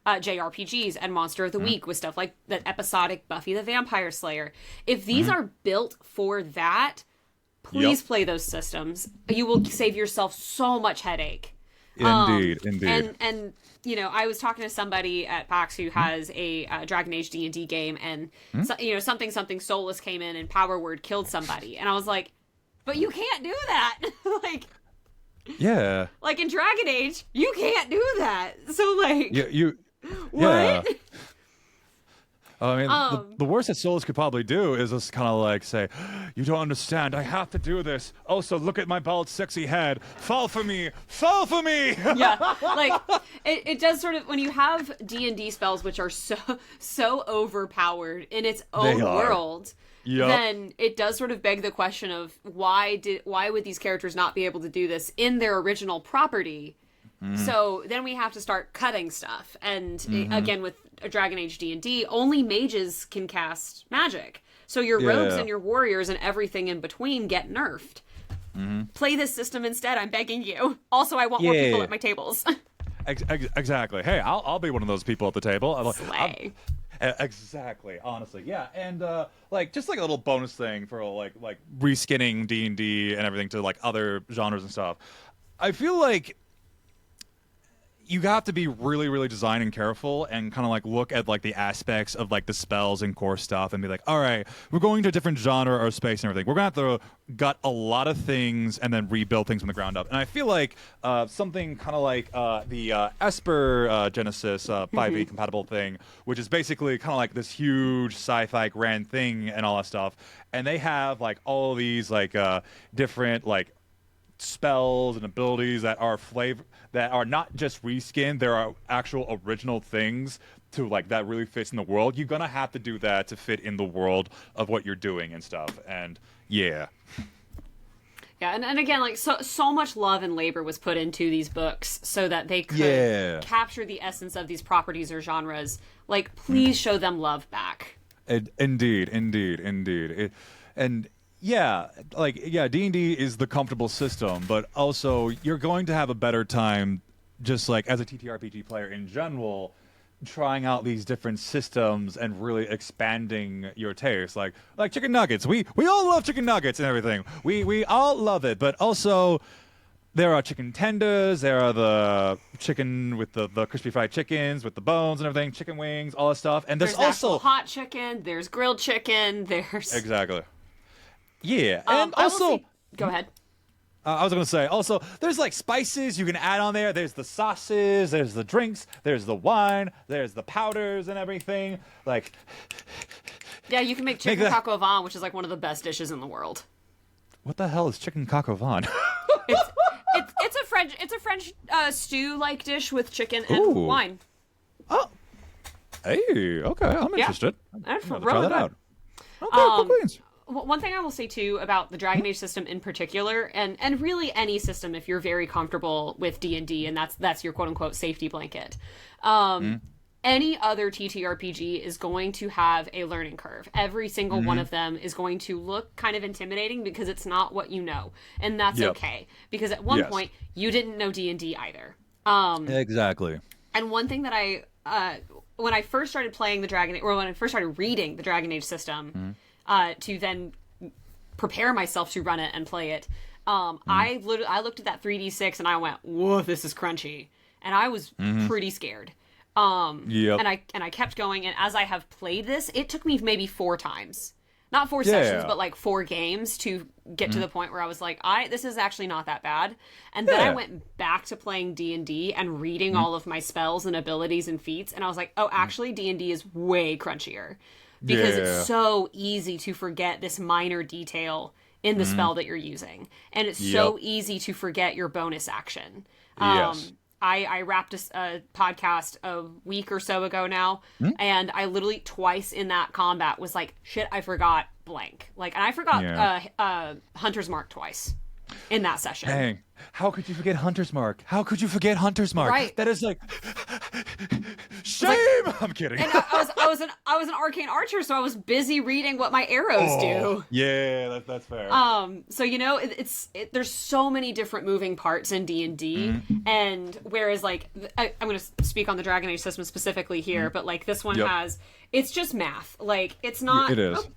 JRPGs, and Monster of the Week with stuff like that episodic Buffy the Vampire Slayer. If these are built for that, please play those systems. You will save yourself so much headache. Indeed. And I was talking to somebody at PAX who has a Dragon Age D&D game, and something soulless came in and Power Word killed somebody, and I was like, but you can't do that. Yeah. Like in Dragon Age, you can't do that. So like, You what? yeah. I mean, the worst that Solus could probably do is just kind of like say, "You don't understand. I have to do this. Also, look at my bald, sexy head. Fall for me. Fall for me." Yeah, like it does sort of when you have D&D spells which are so overpowered in its own world. Yep. Then it does sort of beg the question of why would these characters not be able to do this in their original property? So then we have to start cutting stuff, and again with a Dragon Age D&D, only mages can cast magic. So your rogues and your warriors and everything in between get nerfed. Play this system instead, I'm begging you. Also, I want more people at my tables. Exactly. Hey, I'll be one of those people at the table. Slay. Exactly. Honestly, yeah. And like just like a little bonus thing for like reskinning D&D and everything to like other genres and stuff. I feel like you have to be really, really design and careful and kind of like look at like the aspects of like the spells and core stuff and be like, all right, we're going to a different genre or space and everything. We're going to have to gut a lot of things and then rebuild things from the ground up. And I feel like something kind of like the Esper Genesis 5e compatible thing, which is basically kind of like this huge sci-fi grand thing and all that stuff. And they have like all these like different like spells and abilities that are that are not just reskin. There are actual original things to like that really fits in the world. You're gonna have to do that to fit in the world of what you're doing and stuff. And yeah, and again, like so much love and labor was put into these books so that they could capture the essence of these properties or genres. Like, please show them love back. Indeed. D&D is the comfortable system, but also you're going to have a better time, just like as a TTRPG player in general, trying out these different systems and really expanding your taste. Like chicken nuggets. We all love chicken nuggets and everything. We all love it, but also there are chicken tenders. There are the chicken with the crispy fried chickens with the bones and everything, chicken wings, all that stuff. And there's also hot chicken. There's grilled chicken. There's exactly. Yeah, and also... Go ahead. I was going to say, also, there's like spices you can add on there. There's the sauces, there's the drinks, there's the wine, there's the powders and everything. Like... Yeah, you can make chicken coq au vin, which is like one of the best dishes in the world. What the hell is chicken coq au vin? It's a French stew-like dish with chicken and wine. Oh. Hey, okay, I'm interested. That's try really that out. good. Okay, cool beans. One thing I will say, too, about the Dragon Age system in particular, and really any system if you're very comfortable with D&D, and that's your quote-unquote safety blanket, any other TTRPG is going to have a learning curve. Every single one of them is going to look kind of intimidating because it's not what you know, and that's okay. Because at one point, you didn't know D&D either. Exactly. And one thing that when I first started playing the Dragon Age, or when I first started reading the Dragon Age system... to then prepare myself to run it and play it. I looked at that 3d6 and I went, whoa, this is crunchy. And I was pretty scared. And I kept going. And as I have played this, it took me maybe 4 times. Not 4 sessions, but like 4 games to get to the point where I was like, this is actually not that bad. And then I went back to playing D&D and reading all of my spells and abilities and feats. And I was like, oh, actually D&D is way crunchier. Because it's so easy to forget this minor detail in the spell that you're using. And it's so easy to forget your bonus action. I wrapped a podcast a week or so ago now, and I literally twice in that combat was like, shit, I forgot blank. Like, and I forgot Hunter's Mark twice in that session. Dang. How could you forget Hunter's Mark? How could you forget Hunter's Mark? Right. That is like shame. Like, I'm kidding. And I was an arcane archer, so I was busy reading what my arrows do. Yeah, that's fair. So you know, there's so many different moving parts in D&D, and whereas like I'm going to speak on the Dragon Age system specifically here, but like this one it's just math. Like it's not. It is.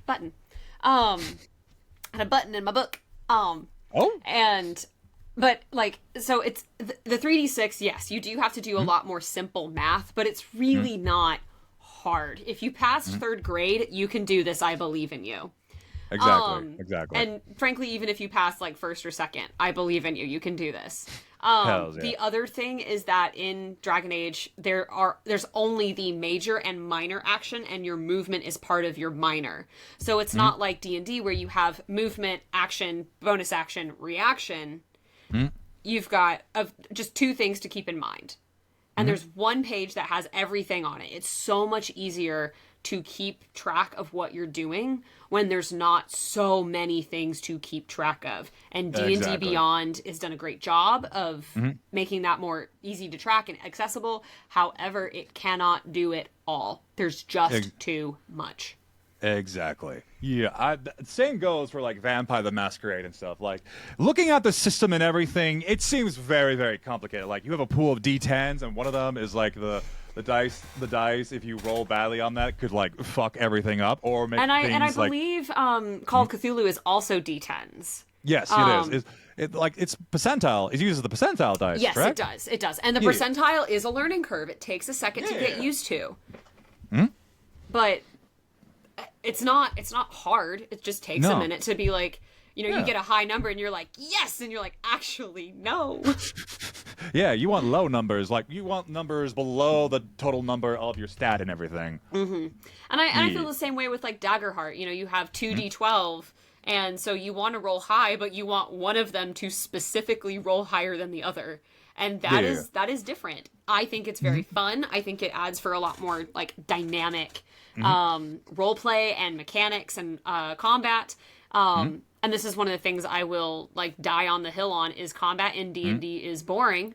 Button. I had a button in my book. But like, so it's the 3d6. Yes, you do have to do a lot more simple math, but it's really not hard. If you passed 3rd grade, you can do this. I believe in you. Exactly. And frankly, even if you pass like first or second, I believe in you. You can do this. Hells yeah. The other thing is that in Dragon Age, there's only the major and minor action, and your movement is part of your minor. So it's not like D&D where you have movement, action, bonus action, reaction. You've got just 2 things to keep in mind. And there's one page that has everything on it. It's so much easier to keep track of what you're doing when there's not so many things to keep track of. And D&D Beyond has done a great job of making that more easy to track and accessible. However, it cannot do it all. There's just too much. Exactly. Yeah, same goes for like Vampire the Masquerade and stuff. Like, looking at the system and everything, it seems very, very complicated. Like, you have a pool of D10s, and one of them is like the dice. The dice, if you roll badly on that, could like fuck everything up or make things and I like... believe Call of Cthulhu is also D10s. Yes, it is. It's percentile. It uses the percentile dice. Yes, correct? It does. And the percentile is a learning curve. It takes a second to get used to. But it's not hard. It just takes a minute to be like, you get a high number and you're like, yes, and you're like, actually, no. Yeah, you want low numbers. Like, you want numbers below the total number of your stat and everything. And I feel the same way with like Daggerheart. You have 2d12, and so you want to roll high, but you want one of them to specifically roll higher than the other. And that is different. I think it's very fun. I think it adds for a lot more like dynamic role play and mechanics and combat. And this is one of the things I will like die on the hill on is combat in D&D is boring.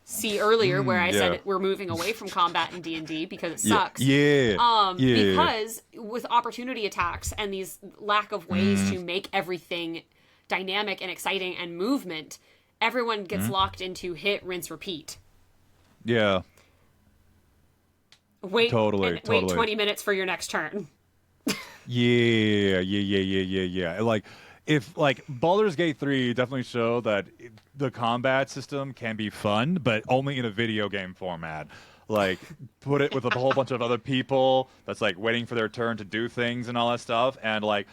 See earlier where I said we're moving away from combat in D&D because it sucks. Because with opportunity attacks and these lack of ways to make everything dynamic and exciting and movement, everyone gets locked into hit, rinse, repeat. Yeah. Wait totally. 20 minutes for your next turn. Yeah. Like, if like Baldur's Gate 3 definitely showed that the combat system can be fun, but only in a video game format. Like, put it with a whole bunch of other people that's like waiting for their turn to do things and all that stuff. And like,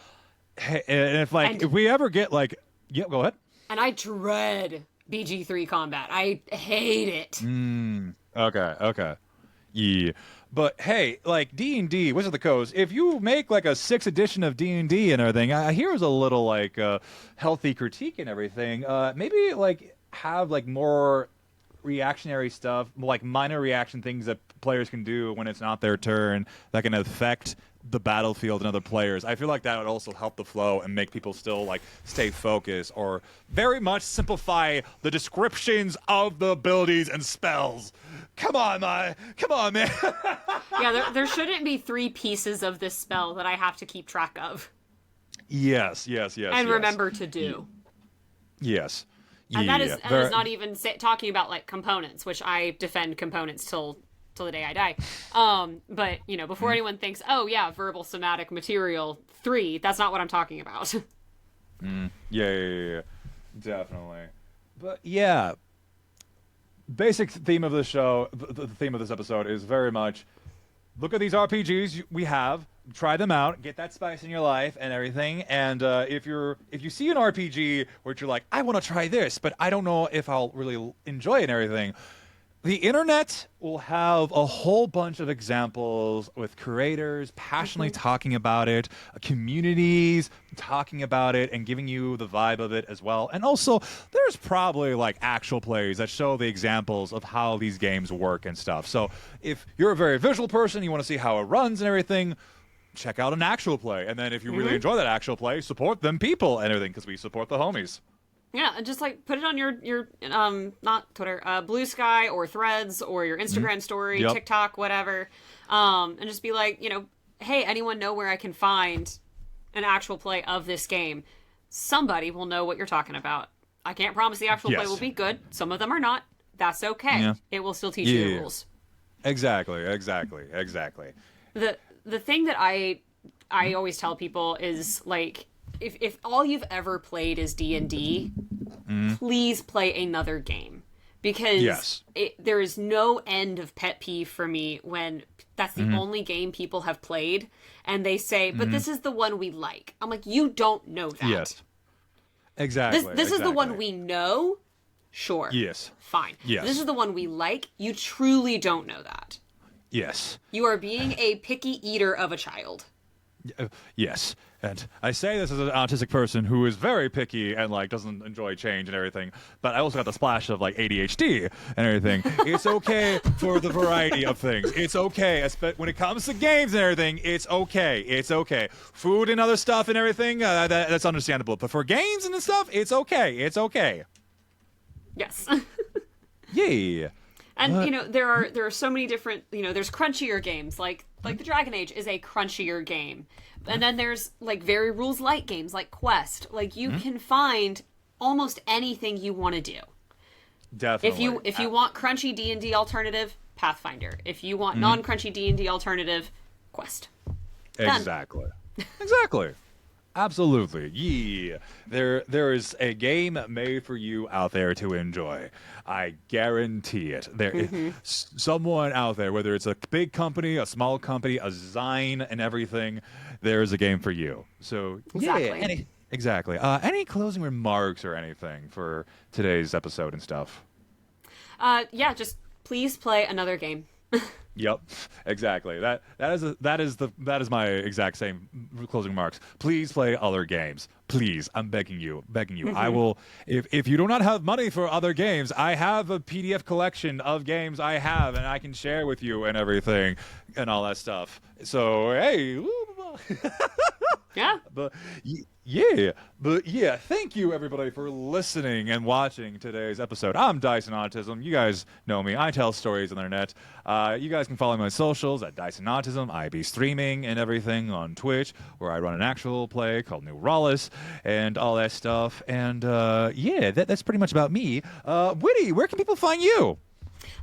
if we ever get like, go ahead. And I dread BG3 combat. I hate it. Okay. Yeah. But hey, like D&D, Wizards of the Coast, if you make like a 6th edition of D&D and everything, here's a little like healthy critique and everything. Maybe like have like more reactionary stuff, like minor reaction things that players can do when it's not their turn that can affect the battlefield and other players. I feel like that would also help the flow and make people still like stay focused, or very much simplify the descriptions of the abilities and spells. Come on, man. Yeah, there shouldn't be 3 pieces of this spell that I have to keep track of. Yes. And remember to do. Yes. And that is not even talking about like components, which I defend components till the day I die. But before anyone thinks, oh yeah, verbal somatic material 3, that's not what I'm talking about. Yeah, definitely. But yeah, basic theme of the show, the theme of this episode is very much look at these RPGs we have, try them out, get that spice in your life and everything. And if you see an RPG where you're like, I want to try this, but I don't know if I'll really enjoy it and everything, the internet will have a whole bunch of examples with creators passionately talking about it, communities talking about it and giving you the vibe of it as well. And also, there's probably like actual plays that show the examples of how these games work and stuff. So if you're a very visual person, you want to see how it runs and everything, check out an actual play. And then if you really enjoy that actual play, support them people and everything, because we support the homies. Yeah, and just like put it on your not Twitter, Blue Sky or Threads or your Instagram story, TikTok, whatever, and just be like, hey, anyone know where I can find an actual play of this game? Somebody will know what you're talking about. I can't promise the actual play will be good. Some of them are not. That's okay. Yeah. It will still teach you the rules. Exactly. The thing that I always tell people is like, if all you've ever played is D&D, please play another game. because there is no end of pet peeve for me when that's the only game people have played and they say, but this is the one we like. I'm like, you don't know that. Yes. Exactly. This is the one we know. Sure. Yes. Fine. Yes. This is the one we like. You truly don't know that. Yes. You are being a picky eater of a child. Yes. And I say this as an autistic person who is very picky and like doesn't enjoy change and everything, but I also got the splash of like ADHD and everything. It's okay for the variety of things. It's okay. When it comes to games and everything, it's okay. It's okay. Food and other stuff and everything, that's understandable. But for games and stuff, it's okay. It's okay. Yes. Yeah. And you know, there are so many different, you know, there's crunchier games like the Dragon Age is a crunchier game. And then there's like very rules light games like Quest. Like you can find almost anything you want to do. Definitely. If you want crunchy D&D alternative, Pathfinder. If you want non-crunchy D&D alternative, Quest. Exactly. Exactly. Absolutely. Yeah. There is a game made for you out there to enjoy. I guarantee it. There is someone out there, whether it's a big company, a small company, a Zine and everything, there is a game for you. So, exactly. Exactly. Any closing remarks or anything for today's episode and stuff? Just please play another game. Yep, exactly. That is my exact same closing remarks. Please play other games. Please, I'm begging you. I will. If you do not have money for other games, I have a PDF collection of games I have, and I can share with you and everything, and all that stuff. So hey. Yeah. But thank you everybody for listening and watching today's episode. I'm Dice&Autism. You guys know me. I tell stories on the internet. You guys can follow my socials at Dice&Autism. I be streaming and everything on Twitch, where I run an actual play called New Rawless and all that stuff. And that's pretty much about me. Witty, where can people find you?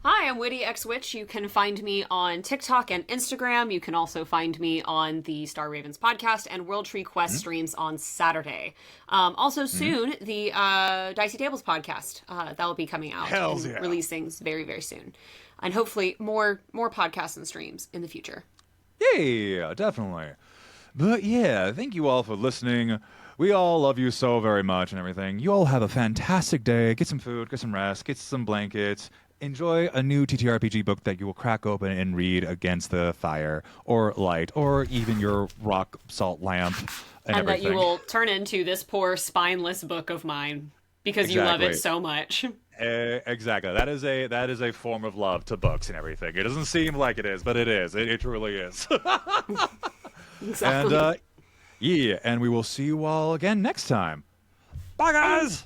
Hi, I'm Witty X Witch. You can find me on TikTok and Instagram. You can also find me on the Star Ravens podcast and World Tree Quest streams on Saturday. Also soon, the Dicey Tables podcast that will be coming out and releasing very, very soon. And hopefully more podcasts and streams in the future. Yeah, definitely. But yeah, thank you all for listening. We all love you so very much and everything. You all have a fantastic day. Get some food, get some rest, get some blankets. Enjoy a new TTRPG book that you will crack open and read against the fire or light or even your rock salt lamp and everything. That you will turn into this poor spineless book of mine because you love it so much. Exactly. That is a form of love to books and everything. It doesn't seem like it is, but it is. It truly is. Exactly. And and we will see you all again next time. Bye, guys!